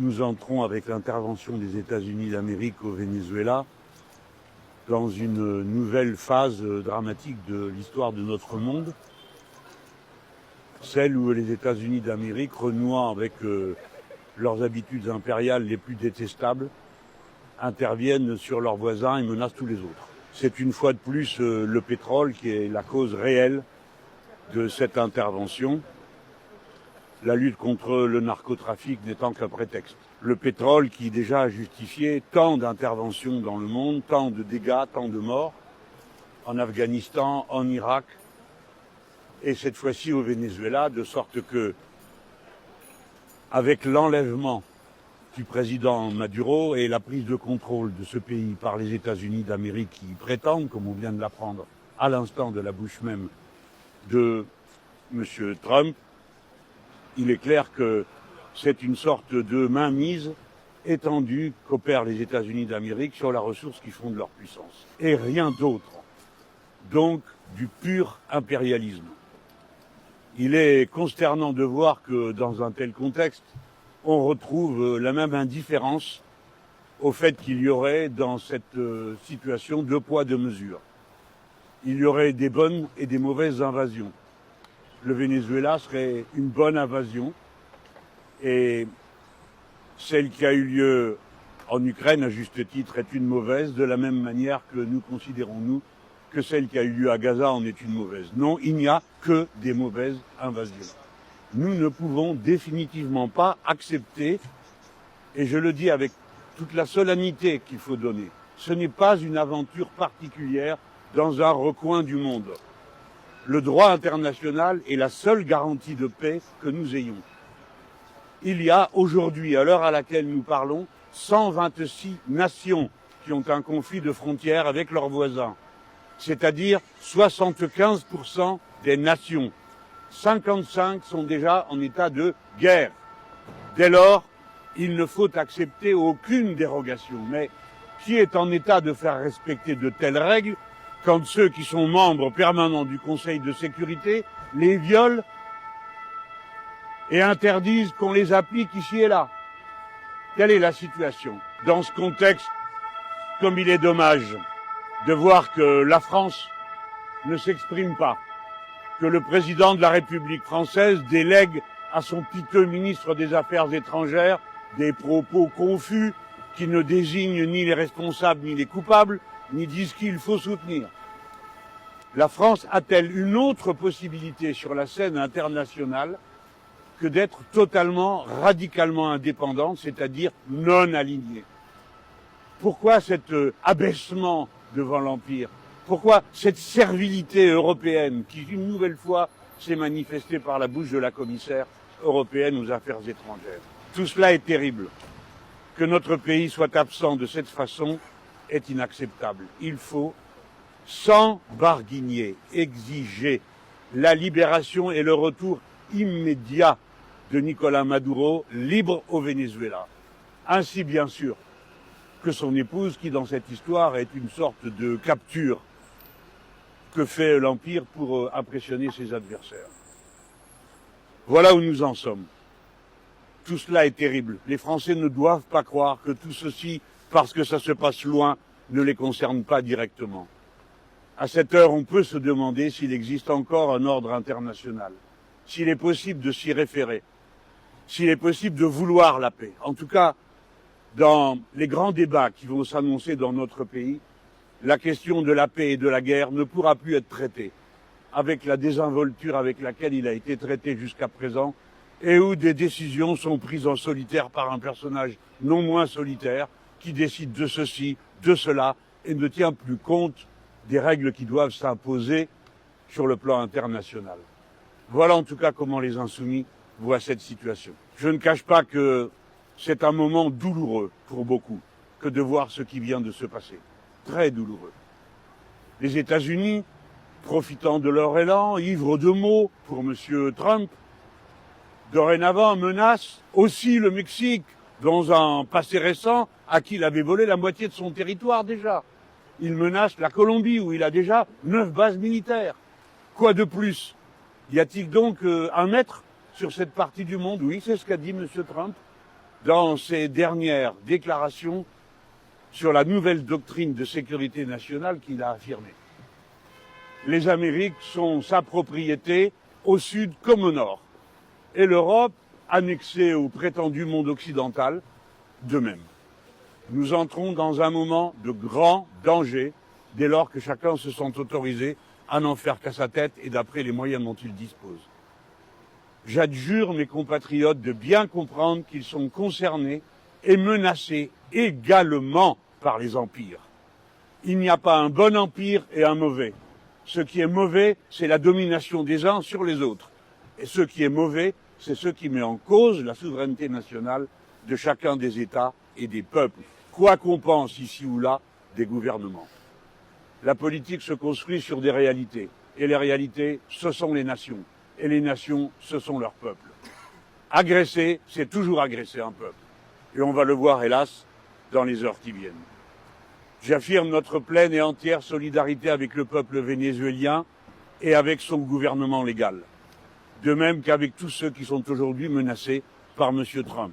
nous entrons avec l'intervention des États-Unis d'Amérique au Venezuela dans une nouvelle phase dramatique de l'histoire de notre monde, celle où les États-Unis d'Amérique, renouant avec leurs habitudes impériales les plus détestables, interviennent sur leurs voisins et menacent tous les autres. C'est une fois de plus le pétrole qui est la cause réelle de cette intervention, la lutte contre le narcotrafic n'étant qu'un prétexte. Le pétrole qui déjà a justifié tant d'interventions dans le monde, tant de dégâts, tant de morts, en Afghanistan, en Irak, et cette fois-ci au Venezuela, de sorte que, avec l'enlèvement du président Maduro et la prise de contrôle de ce pays par les États-Unis d'Amérique qui prétendent, comme on vient de l'apprendre à l'instant de la bouche même de M. Trump, il est clair que c'est une sorte de mainmise étendue qu'opèrent les États-Unis d'Amérique sur la ressource qui fonde leur puissance. Et rien d'autre. Donc, du pur impérialisme. Il est consternant de voir que dans un tel contexte, on retrouve la même indifférence au fait qu'il y aurait dans cette situation deux poids, deux mesures. Il y aurait des bonnes et des mauvaises invasions. Le Venezuela serait une bonne invasion et celle qui a eu lieu en Ukraine, à juste titre, est une mauvaise, de la même manière que nous considérons, nous, que celle qui a eu lieu à Gaza en est une mauvaise. Non, il n'y a que des mauvaises invasions. Nous ne pouvons définitivement pas accepter, et je le dis avec toute la solennité qu'il faut donner, ce n'est pas une aventure particulière dans un recoin du monde. Le droit international est la seule garantie de paix que nous ayons. Il y a aujourd'hui, à l'heure à laquelle nous parlons, 126 nations qui ont un conflit de frontières avec leurs voisins, c'est-à-dire 75% des nations. 55 sont déjà en état de guerre. Dès lors, il ne faut accepter aucune dérogation. Mais qui est en état de faire respecter de telles règles quand ceux qui sont membres permanents du Conseil de sécurité les violent et interdisent qu'on les applique ici et là? Quelle est la situation? Dans ce contexte, comme il est dommage de voir que la France ne s'exprime pas, que le président de la République française délègue à son piteux ministre des Affaires étrangères des propos confus qui ne désignent ni les responsables ni les coupables, ni disent qu'il faut soutenir. La France a-t-elle une autre possibilité sur la scène internationale que d'être totalement, radicalement indépendante, c'est-à-dire non alignée? Pourquoi cet abaissement devant l'Empire? Pourquoi cette servilité européenne qui, une nouvelle fois, s'est manifestée par la bouche de la commissaire européenne aux affaires étrangères? Tout cela est terrible. Que notre pays soit absent de cette façon est inacceptable. Il faut, sans barguigner, exiger la libération et le retour immédiat de Nicolás Maduro, libre au Venezuela. Ainsi, bien sûr, que son épouse, qui dans cette histoire est une sorte de capture que fait l'Empire pour impressionner ses adversaires. Voilà où nous en sommes. Tout cela est terrible. Les Français ne doivent pas croire que tout ceci, parce que ça se passe loin, ne les concerne pas directement. À cette heure, on peut se demander s'il existe encore un ordre international, s'il est possible de s'y référer, s'il est possible de vouloir la paix. En tout cas, dans les grands débats qui vont s'annoncer dans notre pays, la question de la paix et de la guerre ne pourra plus être traitée avec la désinvolture avec laquelle il a été traité jusqu'à présent et où des décisions sont prises en solitaire par un personnage non moins solitaire qui décide de ceci, de cela et ne tient plus compte des règles qui doivent s'imposer sur le plan international. Voilà en tout cas comment les Insoumis voient cette situation. Je ne cache pas que c'est un moment douloureux pour beaucoup que de voir ce qui vient de se passer. Très douloureux. Les États-Unis, profitant de leur élan, ivres de mots pour M. Trump, dorénavant menacent aussi le Mexique, dans un passé récent, à qui il avait volé la moitié de son territoire déjà. Il menace la Colombie, où il a déjà 9 bases militaires. Quoi de plus? Y a-t-il donc un maître sur cette partie du monde? Oui, c'est ce qu'a dit M. Trump. dans ses dernières déclarations sur la nouvelle doctrine de sécurité nationale qu'il a affirmée. Les Amériques sont sa propriété au sud comme au nord, et l'Europe, annexée au prétendu monde occidental, de même. Nous entrons dans un moment de grand danger dès lors que chacun se sent autorisé à n'en faire qu'à sa tête et d'après les moyens dont il dispose. J'adjure mes compatriotes de bien comprendre qu'ils sont concernés et menacés également par les empires. Il n'y a pas un bon empire et un mauvais. Ce qui est mauvais, c'est la domination des uns sur les autres. Et ce qui est mauvais, c'est ce qui met en cause la souveraineté nationale de chacun des États et des peuples, quoi qu'on pense ici ou là des gouvernements. La politique se construit sur des réalités, et les réalités, ce sont les nations, et les nations, ce sont leurs peuples. Agresser, c'est toujours agresser un peuple, et on va le voir, hélas, dans les heures qui viennent. J'affirme notre pleine et entière solidarité avec le peuple vénézuélien et avec son gouvernement légal, de même qu'avec tous ceux qui sont aujourd'hui menacés par M. Trump.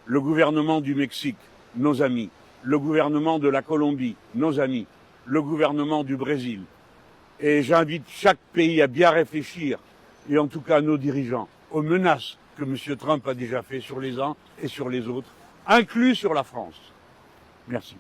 Le gouvernement du Mexique, nos amis, le gouvernement de la Colombie, nos amis, le gouvernement du Brésil. Et j'invite chaque pays à bien réfléchir, et en tout cas nos dirigeants, aux menaces que M. Trump a déjà fait sur les uns et sur les autres, inclus sur la France. Merci.